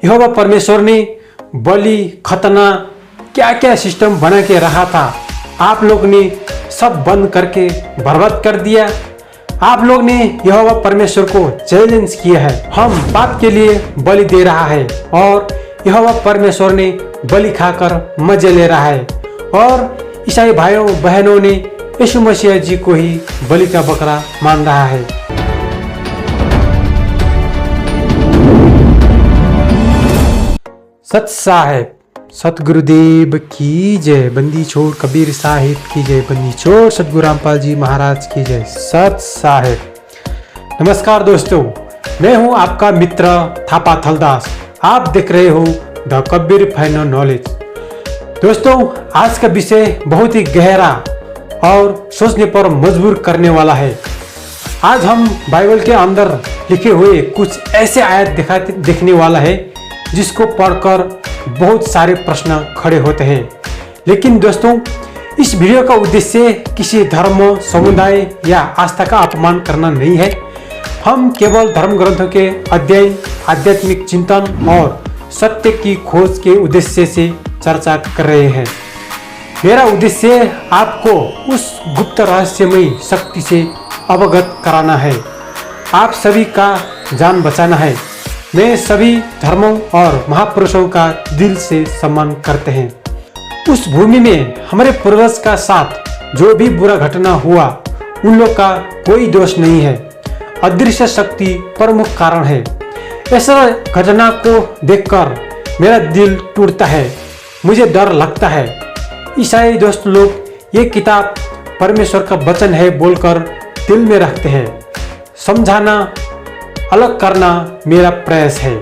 यहोवा परमेश्वर ने बलि खतना क्या क्या सिस्टम बना के रखा था, आप लोग ने सब बंद करके बर्बाद कर दिया। आप लोग ने यहोवा परमेश्वर को चैलेंज किया है, हम पाप के लिए बलि दे रहा है और यहोवा परमेश्वर ने बलि खाकर मजे ले रहा है। और ईसाई भाइयों बहनों ने यीशु मसीह जी को ही बलि का बकरा मान रहा है। सत साहेब सतगुरुदेव की जय, बंदी छोड़ कबीर साहिब की जय, बंदी छोड़ सतगुरु रामपाल जी महाराज की जय। सत साहेब। नमस्कार दोस्तों, मैं हूं आपका मित्र थापा थलदास। आप देख रहे हो द कबीर फाइनल नॉलेज। दोस्तों, आज का विषय बहुत ही गहरा और सोचने पर मजबूर करने वाला है। आज हम बाइबल के अंदर लिखे हुए कुछ ऐसे आयत देखने वाला है जिसको पढ़कर बहुत सारे प्रश्न खड़े होते हैं। लेकिन दोस्तों, इस वीडियो का उद्देश्य किसी धर्म, समुदाय या आस्था का अपमान करना नहीं है। हम केवल धर्म ग्रंथों के अध्ययन, आध्यात्मिक चिंतन और सत्य की खोज के उद्देश्य से चर्चा कर रहे हैं। मेरा उद्देश्य आपको उस गुप्त रहस्यमयी शक्ति से अवगत कराना है, आप सभी का जान बचाना है। मैं सभी धर्मों और महापुरुषों का दिल से सम्मान करते हैं। उस भूमि में हमारे पूर्वज का साथ जो भी बुरा घटना हुआ, उन लोग का कोई दोष नहीं है। अदृश्य शक्ति प्रमुख कारण है। ऐसा घटना को देखकर मेरा दिल टूटता है, मुझे डर लगता है। ईसाई दोस्त लोग ये किताब परमेश्वर का वचन है बोलकर दिल में रखते हैं। समझाना, अलग करना मेरा प्रयास है।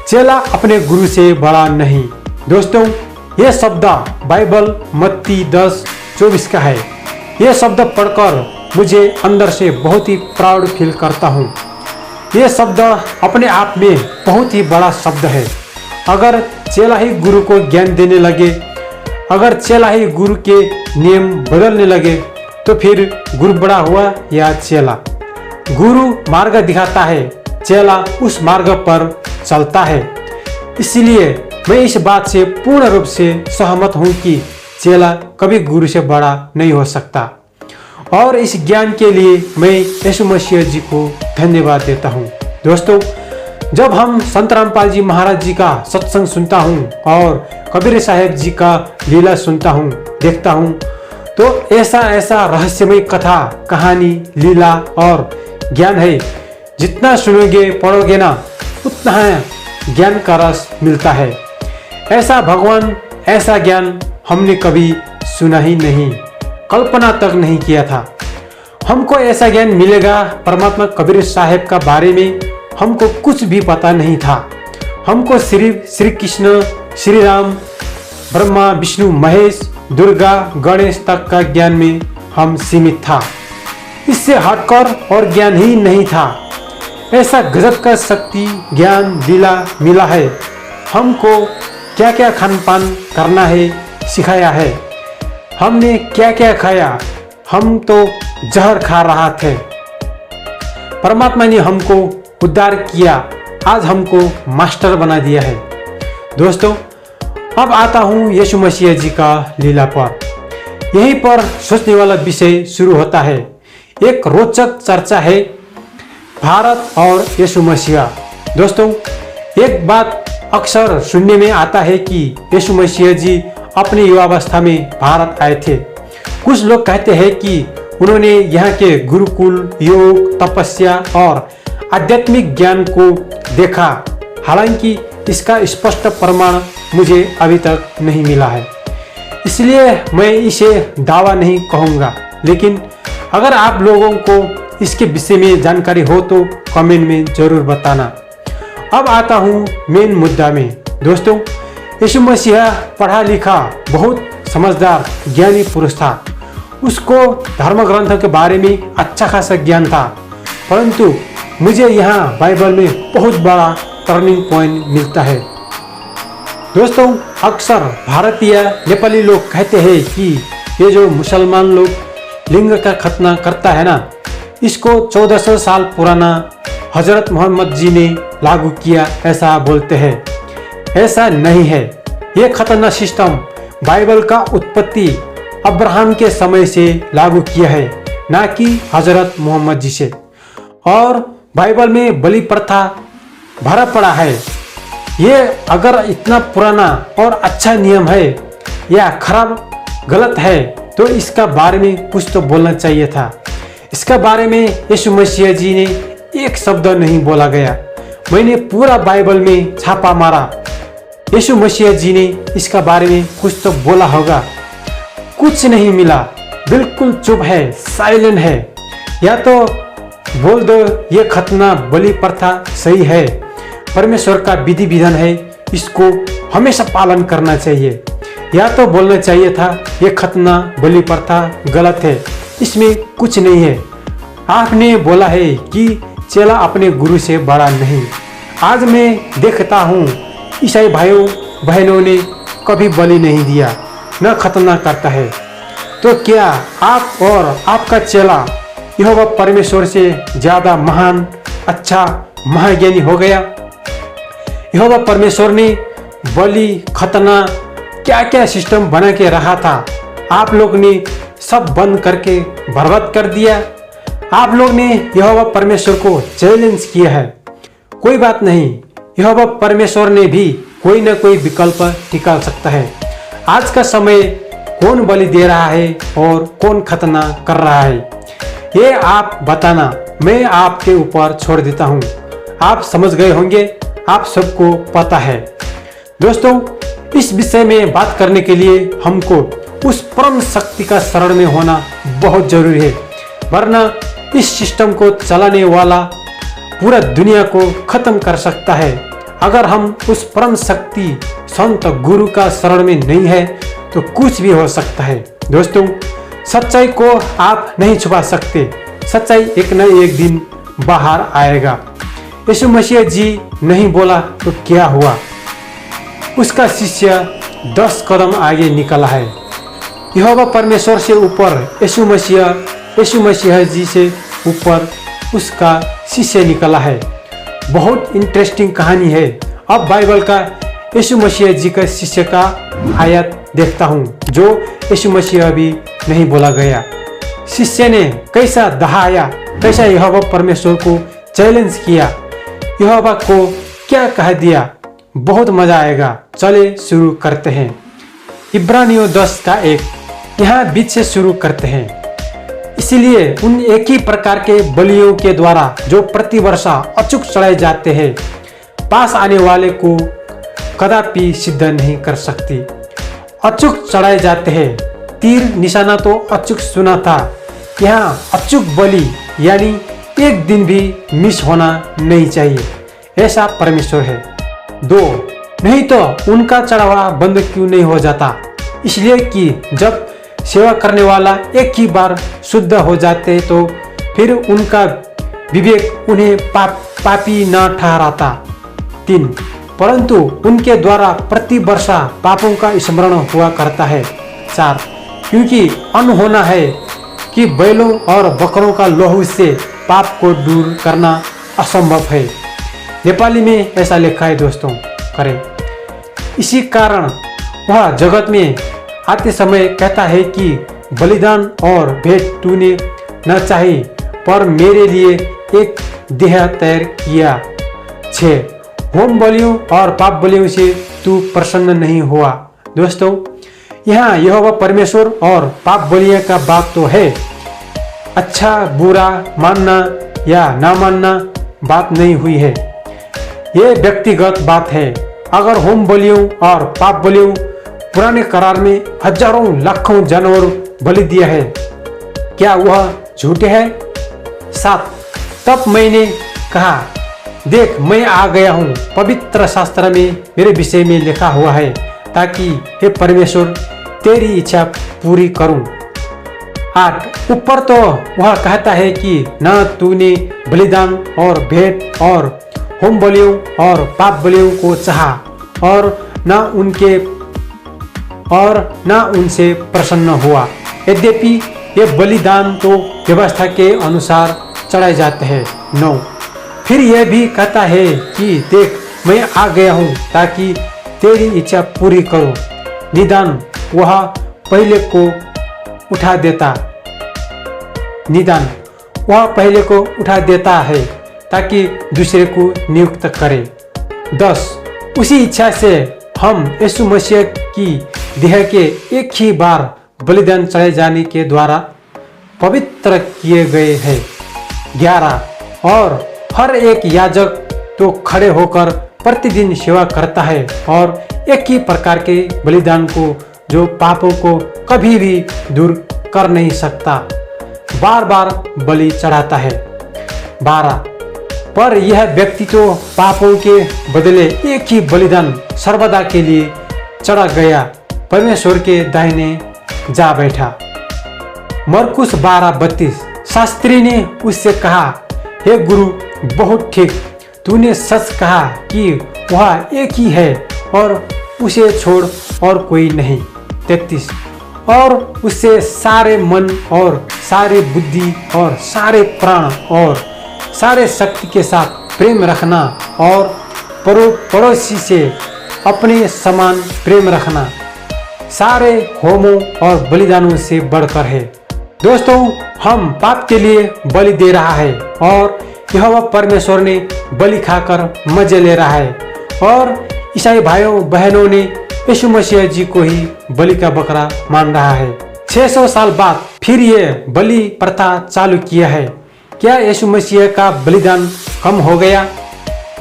चेला अपने गुरु से बड़ा नहीं। दोस्तों, ये शब्द बाइबल मत्ती 10:24 का है। ये शब्द पढ़कर मुझे अंदर से बहुत ही प्राउड फील करता हूँ। ये शब्द अपने आप में बहुत ही बड़ा शब्द है। अगर चेला ही गुरु को ज्ञान देने लगे, अगर चेला ही गुरु के नियम बदलने लगे, तो फिर गुरु बड़ा हुआ या चेला? गुरु मार्ग दिखाता है, चेला उस मार्ग पर चलता है। इसलिए मैं इस बात से पूर्ण रूप से सहमत हूँ कि चेला कभी गुरु से बड़ा नहीं हो सकता। और इस ज्ञान के लिए मैं यीशु मसीह जी को धन्यवाद देता हूँ। दोस्तों, जब हम संत रामपाल जी महाराज जी का सत्संग सुनता हूँ और कबीर साहेब जी का लीला सुनता हूँ, देखता हूँ, तो ऐसा रहस्यमय कथा, कहानी, लीला और ज्ञान है। जितना सुनोगे, पढ़ोगे ना, उतना ज्ञान का रस मिलता है। ऐसा भगवान, ऐसा ज्ञान हमने कभी सुना ही नहीं, कल्पना तक नहीं किया था। हमको ऐसा ज्ञान मिलेगा, परमात्मा कबीर साहेब का बारे में हमको कुछ भी पता नहीं था। हमको सिर्फ श्री कृष्ण, श्री राम, ब्रह्मा, विष्णु, महेश, दुर्गा, गणेश तक का ज्ञान में हम सीमित था। इससे हटकर और ज्ञान ही नहीं था। ऐसा गजब का शक्ति, ज्ञान, लीला मिला है। हमको क्या क्या खान पान करना है सिखाया है। हमने क्या क्या खाया, हम तो जहर खा रहा थे। परमात्मा ने हमको उद्धार किया, आज हमको मास्टर बना दिया है। दोस्तों, अब आता हूँ यीशु मसीह जी का लीला पर। यहीं पर सोचने वाला विषय शुरू होता है। एक रोचक चर्चा है, भारत और यीशु मसीह। दोस्तों, एक बात अक्सर सुनने में आता है कि यीशु मसीह जी अपनी युवावस्था में भारत आए थे। कुछ लोग कहते हैं कि उन्होंने यहाँ के गुरुकुल, योग, तपस्या और आध्यात्मिक ज्ञान को देखा। हालांकि इसका स्पष्ट प्रमाण मुझे अभी तक नहीं मिला है, इसलिए मैं इसे दावा नहीं कहूँगा। लेकिन अगर आप लोगों को इसके विषय में जानकारी हो तो कमेंट में जरूर बताना। अब आता हूँ मेन मुद्दा में। दोस्तों, यीशु मसीह पढ़ा लिखा, बहुत समझदार, ज्ञानी पुरुष था। उसको धर्म ग्रंथों के बारे में अच्छा खासा ज्ञान था, परंतु मुझे यहाँ बाइबल में बहुत बड़ा टर्निंग पॉइंट मिलता है। दोस्तों, अक्सर भारतीय नेपाली लोग कहते हैं कि ये जो मुसलमान लोग लिंग का खतना करता है ना, इसको 1400 साल पुराना हजरत मोहम्मद जी ने लागू किया, ऐसा बोलते हैं। ऐसा नहीं है। ये खतरनाक सिस्टम बाइबल का उत्पत्ति अब्राहम के समय से लागू किया है, ना कि हजरत मोहम्मद जी से। और बाइबल में बलि प्रथा भरा पड़ा है। ये अगर इतना पुराना और अच्छा नियम है या खराब गलत है तो इसका बारे में कुछ तो बोलना चाहिए था। इसका बारे में यीशु मसीह जी ने एक शब्द नहीं बोला गया। मैंने पूरा बाइबल में छापा मारा, यीशु मसीह जी ने इसका बारे में कुछ तो बोला होगा, कुछ नहीं मिला। बिल्कुल चुप है, साइलेंट है। या तो बोल दो ये खतना बलि प्रथा सही है, परमेश्वर का विधि विधान है, इसको हमेशा पालन करना चाहिए। या तो बोलना चाहिए था ये खतना बलि प्रथा गलत है, इसमें कुछ नहीं है। आपने बोला है कि चेला अपने गुरु से बड़ा नहीं। आज मैं देखता हूँ ईसाई भाइयों बहनों ने कभी बलि नहीं दिया, न खतना करता है। तो क्या आप और आपका चेला यहोवा परमेश्वर से ज्यादा महान, अच्छा, महाज्ञानी हो गया? यहोवा परमेश्वर ने बलि, खतना, क्या क्या सिस्टम बना के रखा था, आप लोग ने सब बंद करके बर्बाद कर दिया। आप लोग ने यहोवा परमेश्वर को चैलेंज किया है। कोई बात नहीं, यहोवा परमेश्वर ने भी कोई ना कोई विकल्प निकाल सकता है। आज का समय कौन बलि दे रहा है और कौन खतना कर रहा है, ये आप बताना, मैं आपके ऊपर छोड़ देता हूँ। आप समझ गए होंगे, आप सबको पता है। दोस्तों, इस विषय में बात करने के लिए हमको उस परम शक्ति का शरण में होना बहुत जरूरी है, वरना इस सिस्टम को चलाने वाला पूरा दुनिया को खत्म कर सकता है। अगर हम उस परम शक्ति संत गुरु का शरण में नहीं है तो कुछ भी हो सकता है। दोस्तों, सच्चाई को आप नहीं छुपा सकते, सच्चाई एक न एक दिन बाहर आएगा। यीशु मसीह जी नहीं बोला तो क्या हुआ? उसका शिष्य 10 कदम आगे निकला है। यहोवा परमेश्वर से ऊपर यीशु मसीह जी से ऊपर उसका शिष्य निकला है। बहुत इंटरेस्टिंग कहानी है। अब बाइबल का यीशु मसीह जी का शिष्य का आयत देखता हूँ, जो यीशु मसीह अभी नहीं बोला गया। शिष्य ने कैसा दहाया, कैसा यहोवा परमेश्वर को चैलेंज किया, यहोवा को क्या कह दिया, बहुत मजा आएगा। चले शुरू करते हैं। इब्रानियों 10 का 1 यहाँ बीच से शुरू करते हैं। इसलिए उन एक ही प्रकार के बलियों के द्वारा जो प्रतिवर्ष अचूक चढ़ाए जाते हैं, पास आने वाले को कदापि सिद्ध नहीं कर सकती। अचूक चढ़ाए जाते हैं, तीर निशाना तो अचूक सुना था, यहाँ अचूक बलि यानी एक दिन भी मिस होना नहीं चाहिए, ऐसा परमेश्वर है। 2, नहीं तो उनका चढ़ावा बंद क्यों नहीं हो जाता? इसलिए कि जब सेवा करने वाला एक ही बार शुद्ध हो जाते तो फिर उनका विवेक उन्हें पापी न ठहराता। 3, परंतु उनके द्वारा प्रति वर्ष पापों का स्मरण हुआ करता है। 4, क्योंकि अनहोना है कि बैलों और बकरों का लहू से पाप को दूर करना असंभव है। नेपाली में ऐसा लिखा है दोस्तों, करें। इसी कारण वह जगत में आते समय कहता है कि बलिदान और भेंट तूने न चाही, पर मेरे लिए एक देह तैयार किया। 6, होम बलियों और पाप बलियों से तू प्रसन्न नहीं हुआ। दोस्तों, यहाँ यहोवा परमेश्वर और पाप बलियों का बात तो है, अच्छा बुरा मानना या ना मानना बात नहीं हुई है। ये व्यक्तिगत बात है। अगर होम बलियों और पाप बलियों पुराने करार में हजारों लाखों जानवर बलि दिया है, क्या वह झूठे हैं? 7, तब मैंने कहा, देख मैं आ गया हूँ, पवित्र शास्त्र में मेरे विषय में लिखा हुआ है, ताकि हे परमेश्वर तेरी इच्छा पूरी करूं। 8, ऊपर तो वह कहता है कि न तूने बलिदान और भेंट और होम बलियों और पाप बलियों को चाहा और न उनसे प्रसन्न हुआ। यद्यपि ये बलिदान तो व्यवस्था के अनुसार चढ़ाए जाते हैं। 9, फिर यह भी कहता है कि देख मैं आ गया हूँ, ताकि तेरी इच्छा पूरी करो। निदान वह पहले को उठा देता है ताकि दूसरे को नियुक्त करे। 10 उसी इच्छा से हम यीशु मसीह की देह के एक ही बार बलिदान चढ़ाए जाने के द्वारा पवित्र किए गए हैं। 11 और हर एक याजक तो खड़े होकर प्रतिदिन सेवा करता है और एक ही प्रकार के बलिदान को जो पापों को कभी भी दूर कर नहीं सकता बार बार बलि चढ़ाता है। 12 पर यह व्यक्ति तो पापों के बदले एक ही बलिदान सर्वदा के लिए चढ़ा गया, परमेश्वर के दाहिने जा बैठा। मरकुस 12:32 शास्त्री ने उससे कहा, हे गुरु, बहुत ठीक, तूने सच कहा कि वह एक ही है और उसे छोड़ और कोई नहीं। 33 और उससे सारे मन और सारे बुद्धि और सारे प्राण और सारे शक्ति के साथ प्रेम रखना और पड़ोसी से अपने समान प्रेम रखना सारे होमों और बलिदानों से बढ़कर है। दोस्तों, हम पाप के लिए बलि दे रहा है और यहोवा परमेश्वर ने बलि खाकर मजे ले रहा है और ईसाई भाइयों बहनों ने यीशु मसीह जी को ही बलि का बकरा मान रहा है। 600 साल बाद फिर ये बलि प्रथा चालू किया है। क्या यीशु मसीह का बलिदान कम हो गया?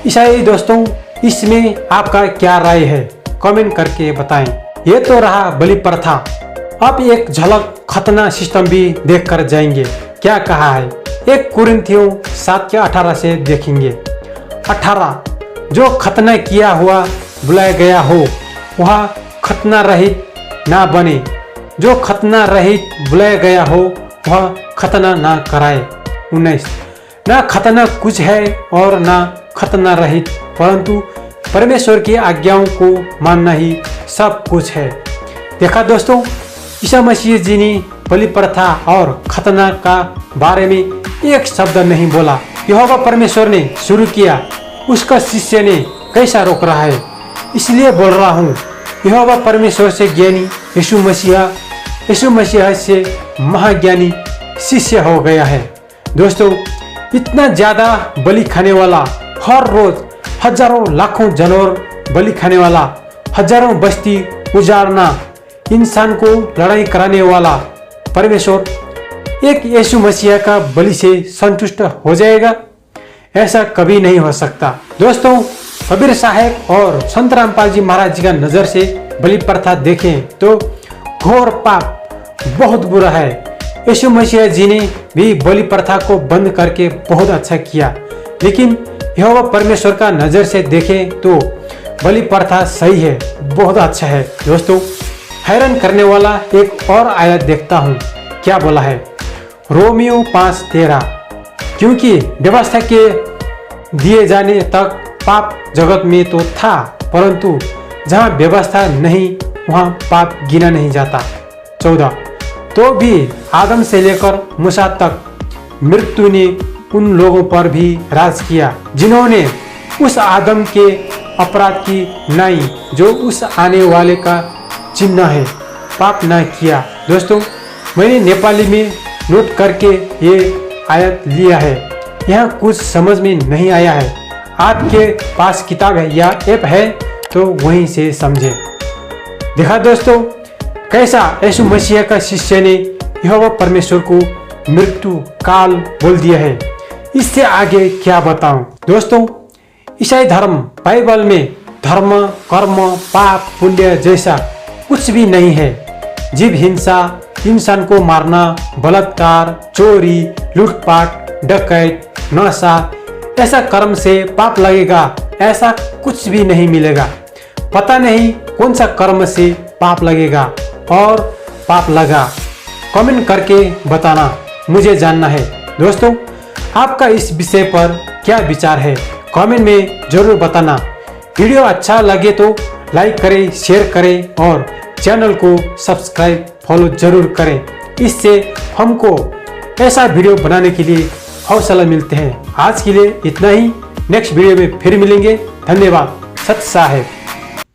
ईसाई दोस्तों, इसमें आपका क्या राय है? कमेंट करके बताएं। ये तो रहा बलि प्रथा। अब एक झलक खतना सिस्टम भी देख कर जाएंगे। क्या कहा है? 1 कुरिन्थियों 7:18 से देखेंगे। 18 जो खतना किया हुआ बुलाया गया हो वह खतना रहित ना बने, जो खतना रहित बुलाया गया हो वह खतना ना कराए। 19 ना खतना कुछ है और ना खतना रहित, परंतु परमेश्वर की आज्ञाओं को मानना ही सब कुछ है। देखा दोस्तों, ईसा मसीह जी ने बलि प्रथा और खतना का बारे में एक शब्द नहीं बोला। यहोवा परमेश्वर ने शुरू किया, उसका शिष्य ने कैसा रोक रहा है? इसलिए बोल रहा हूँ, यहोवा परमेश्वर से ज्ञानी यीशु मसीह से महाज्ञानी शिष्य हो गया है। दोस्तों, इतना ज्यादा बलि खाने वाला, हर रोज हजारों लाखों जानवर बलि खाने वाला, हजारों बस्ती उजाड़ना, इंसान को लड़ाई कराने वाला परमेश्वर एक यीशु मसीह का बलि से संतुष्ट हो जाएगा? ऐसा कभी नहीं हो सकता। दोस्तों, कबीर साहब और संत रामपाल जी महाराज जी का नजर से बलि प्रथा देखें तो घोर पाप बहुत बुरा है। यीशु मसीह जी ने भी बलि प्रथा को बंद करके बहुत अच्छा किया, लेकिन यहोवा परमेश्वर का नजर से देखें तो बलि प्रथा सही है, बहुत अच्छा है। दोस्तों, हैरान करने वाला एक और आयत देखता हूँ। क्या बोला है? रोमियो 5:13 क्योंकि व्यवस्था के दिए जाने तक पाप जगत में तो था, परंतु जहाँ व्यवस्था नहीं वहाँ पाप गिना नहीं जाता। 14 तो भी आदम से लेकर मूसा तक मृत्यु ने उन लोगों पर भी राज किया जिन्होंने उस आदम के अपराध की नाई जो उस आने वाले का चिन्ह है पाप न किया। दोस्तों, मैंने नेपाली में नोट करके ये आयत लिया है। यहाँ कुछ समझ में नहीं आया है, आपके पास किताब है या ऐप है तो वहीं से समझे। देखा दोस्तों, कैसा यीशु मसीह का शिष्य ने यहोवा परमेश्वर को मृत्यु काल बोल दिया है। इससे आगे क्या बताऊं? दोस्तों, ईसाई धर्म बाइबल में धर्म, कर्म, पाप, पुण्य जैसा कुछ भी नहीं है। जीव हिंसा, इंसान को मारना, बलात्कार, चोरी, लूटपाट, डकैत, नशा, ऐसा कर्म से पाप लगेगा, ऐसा कुछ भी नहीं मिलेगा। पता नहीं कौन सा कर्म से पाप लगेगा और पाप लगा। कमेंट करके बताना, मुझे जानना है। दोस्तों, आपका इस विषय पर क्या विचार है? कमेंट में जरूर बताना। वीडियो अच्छा लगे तो लाइक करें, शेयर करें और चैनल को सब्सक्राइब फॉलो जरूर करें। इससे हमको ऐसा वीडियो बनाने के लिए हौसला मिलते हैं। आज के लिए इतना ही, नेक्स्ट वीडियो में फिर मिलेंगे। धन्यवाद। सत साहेब।